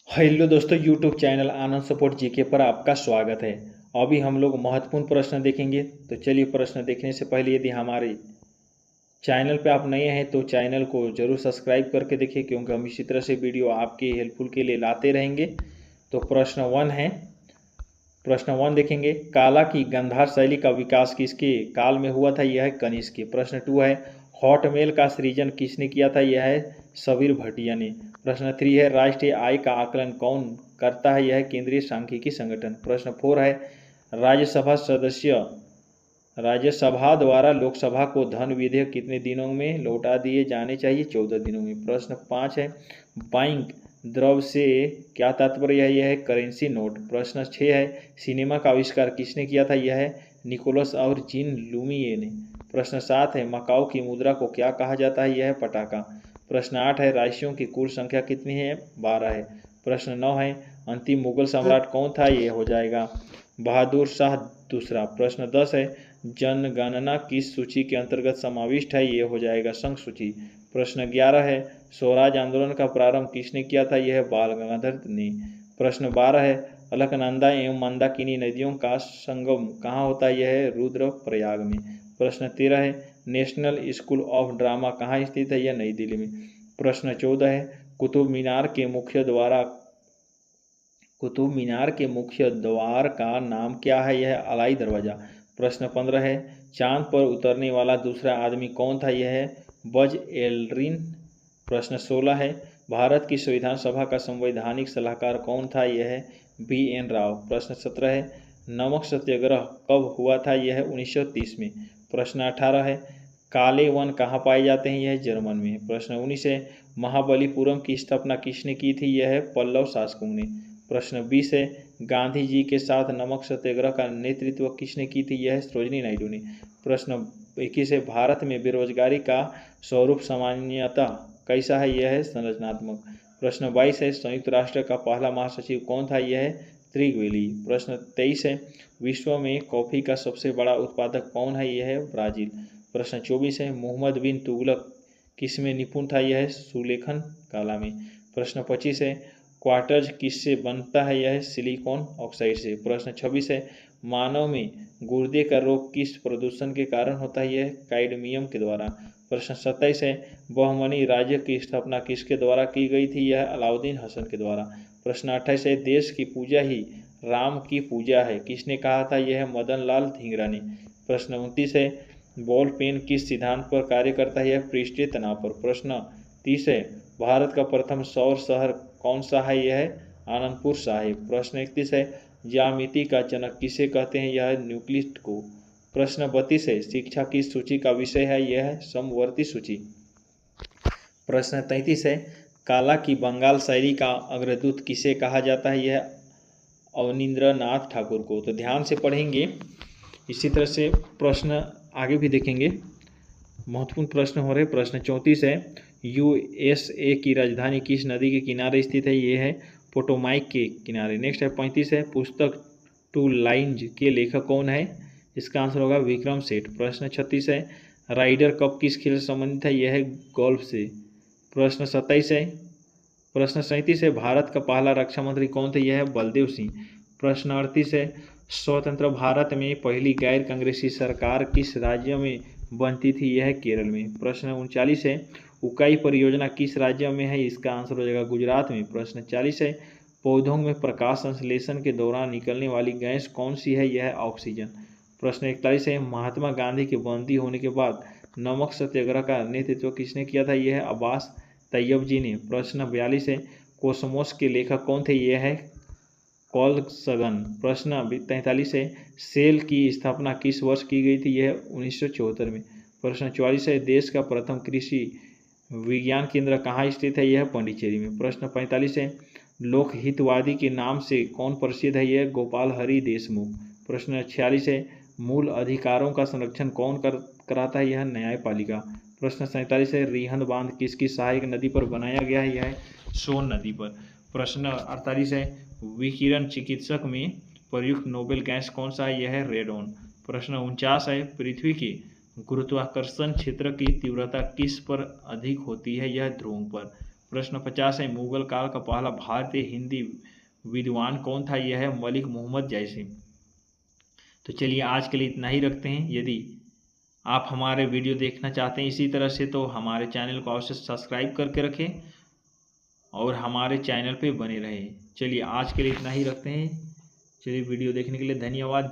Hello दोस्तों, YouTube channel आनंद support GK पर आपका स्वागत है। अभी हम लोग महत्वपूर्ण प्रश्न देखेंगे। तो चलिए, प्रश्न देखने से पहले यदि हमारे चैनल पे आप नए हैं तो चैनल को जरूर सब्सक्राइब करके देखिए, क्योंकि हम इसी तरह से वीडियो आपके हेल्पफुल के लिए लाते रहेंगे। तो प्रश्न वन देखेंगे। काला की गांधार शैली का विकास किसके काल में हुआ था? यह है कनिष्क के। प्रश्न टू है, हॉटमेल का सृजन किसने किया था? यह है सबीर भटिया ने। प्रश्न थ्री है, राष्ट्रीय आय का आकलन कौन करता है? यह है केंद्रीय सांख्यिकी संगठन। प्रश्न फोर है, राज्यसभा द्वारा लोकसभा को धन विधेयक कितने दिनों में लौटा दिए जाने चाहिए? 14 दिनों में। प्रश्न पाँच है, बैंक द्रव्य से क्या तात्पर्य है? यह है करेंसी नोट। प्रश्न छः है, सिनेमा का आविष्कार किसने किया था? यह है निकोलस और जीन लुमिये ने। प्रश्न सात है, मकाऊ की मुद्रा को क्या कहा जाता है? यह है पटाखा। प्रश्न आठ है, राशियों की कुल संख्या कितनी है? 12 है। प्रश्न नौ है, अंतिम मुगल सम्राट कौन था? ये हो जाएगा बहादुर शाह दूसरा। प्रश्न 10 है, जनगणना किस सूची के अंतर्गत समाविष्ट है? ये हो जाएगा संघ सूची। प्रश्न 11 है, स्वराज आंदोलन का प्रारंभ किसने किया था? यह बाल गंगाधर ने। प्रश्न 12 है, अलकनंदा एवं मंदाकिनी नदियों का संगम कहाँ होता है? यह है रुद्रप्रयाग में। प्रश्न 13 है, नेशनल स्कूल ऑफ ड्रामा कहाँ स्थित है? यह नई दिल्ली में। प्रश्न 14 है, कुतुब मीनार के मुख्य द्वार का नाम क्या है? यह अलाई दरवाजा। प्रश्न 15 है, चांद पर उतरने वाला दूसरा आदमी कौन था? यह है बज एल्ड्रिन। प्रश्न 16 है, भारत की संविधान सभा का संवैधानिक सलाहकार कौन था? यह है BN राव। प्रश्न 17 है, नमक सत्याग्रह कब हुआ था? यह है 1930 में। प्रश्न 18 है, काले वन कहाँ पाए जाते हैं? यह है जर्मन में। प्रश्न 19 है, महाबलीपुरम की स्थापना किसने की थी? यह है पल्लव शासकों ने। प्रश्न 20 है, गांधी जी के साथ नमक सत्याग्रह का नेतृत्व किसने की थी? यह है सरोजिनी नायडू ने। प्रश्न 21 है, भारत में बेरोजगारी का स्वरूप सामान्यतः कैसा है? यह है संरचनात्मक। प्रश्न 22 है, संयुक्त राष्ट्र का पहला महासचिव कौन था? यह है त्रिगवेली। प्रश्न 23 है, विश्व में कॉफी का सबसे बड़ा उत्पादक कौन है? यह है ब्राजील। प्रश्न 24 है, मोहम्मद बिन तुगलक किसमें निपुण था? यह है सुलेखन कला में। प्रश्न 25 है, क्वार्ट्ज किससे बनता है? यह है सिलिकॉन ऑक्साइड से। प्रश्न 26 है, मानव में गुर्दे का रोग किस प्रदूषण के कारण होता है? यह कैडमियम के द्वारा। प्रश्न 27 है, बहमनी राज्य की स्थापना किसके द्वारा की गई थी? यह अलाउद्दीन हसन के द्वारा। प्रश्न 28 है, देश की पूजा ही राम की पूजा है किसने कहा था? यह मदन लाल धिंगरा ने। प्रश्न 29 है, बॉल पेन किस सिद्धांत पर कार्य करता है? यह पृष्ठीय तनाव पर। प्रश्न 30 है, भारत का प्रथम सौर शहर कौन सा है? यह है आनंदपुर साहिब। प्रश्न 31 है, ज्यामिति का जनक किसे कहते हैं? यह है न्यूक्लिड को। प्रश्न 32 है, शिक्षा किस सूची का विषय है? यह है समवर्ती सूची। प्रश्न 33 है, काला की बंगाल शैली का अग्रदूत किसे कहा जाता है? यह अवनींद्रनाथ ठाकुर को। तो ध्यान से पढ़ेंगे। इसी तरह से प्रश्न आगे भी देखेंगे। महत्वपूर्ण प्रश्न हो रहे। प्रश्न 34 है, USA की राजधानी किस नदी के किनारे स्थित है? ये है पोटोमाइक के किनारे। नेक्स्ट है 35 है, पुस्तक टू लाइन्स के लेखक कौन है? इसका आंसर होगा विक्रम सेठ। प्रश्न 36 है, राइडर कप किस खेल से संबंधित है? यह है गोल्फ से। प्रश्न 37 है, भारत का पहला रक्षा मंत्री कौन थे? यह है बलदेव सिंह। प्रश्न 38 है, स्वतंत्र भारत में पहली गैर कांग्रेसी सरकार किस राज्य में बनती थी? यह है केरल में। प्रश्न 39 है, उकाई परियोजना किस राज्य में है? इसका आंसर हो जाएगा गुजरात में। प्रश्न 40 है, पौधों में प्रकाश संश्लेषण के दौरान निकलने वाली गैस कौन सी है? यह है ऑक्सीजन। प्रश्न 41 है, महात्मा गांधी के बंदी होने के बाद नमक सत्याग्रह का नेतृत्व किसने किया था? यह है अब्बास तैयब जी ने। प्रश्न 42 है, कोसमोस के लेखक कौन थे? यह है कॉल सगन। प्रश्न 43 है, सेल की स्थापना किस वर्ष की गई थी? यह 1974 में। प्रश्न 44 है, देश का प्रथम कृषि विज्ञान केंद्र कहाँ स्थित है? यह पांडिचेरी में। प्रश्न 45 है, लोकहितवादी के नाम से कौन प्रसिद्ध है? यह गोपाल हरि देशमुख। प्रश्न 46 है, मूल अधिकारों का संरक्षण कौन कराता है? यह न्यायपालिका। प्रश्न 47 है, रिहंद बांध किसकी सहायक नदी पर बनाया गया है? यह है सोन नदी पर। प्रश्न 48 है, विकिरण चिकित्सक में प्रयुक्त नोबेल गैस कौन सा है? यह है रेडोन। प्रश्न 49 है, पृथ्वी के गुरुत्वाकर्षण क्षेत्र की तीव्रता किस पर अधिक होती है? यह ध्रुव पर। प्रश्न 50 है, मुगल काल का पहला भारतीय हिंदी विद्वान कौन था? यह है मलिक मोहम्मद जयसी। तो चलिए आज के लिए इतना ही रखते हैं। यदि आप हमारे वीडियो देखना चाहते हैं इसी तरह से तो हमारे चैनल को अवश्य सब्सक्राइब करके रखें और हमारे चैनल पे बने रहें। चलिए आज के लिए इतना ही रखते हैं। चलिए वीडियो देखने के लिए धन्यवाद।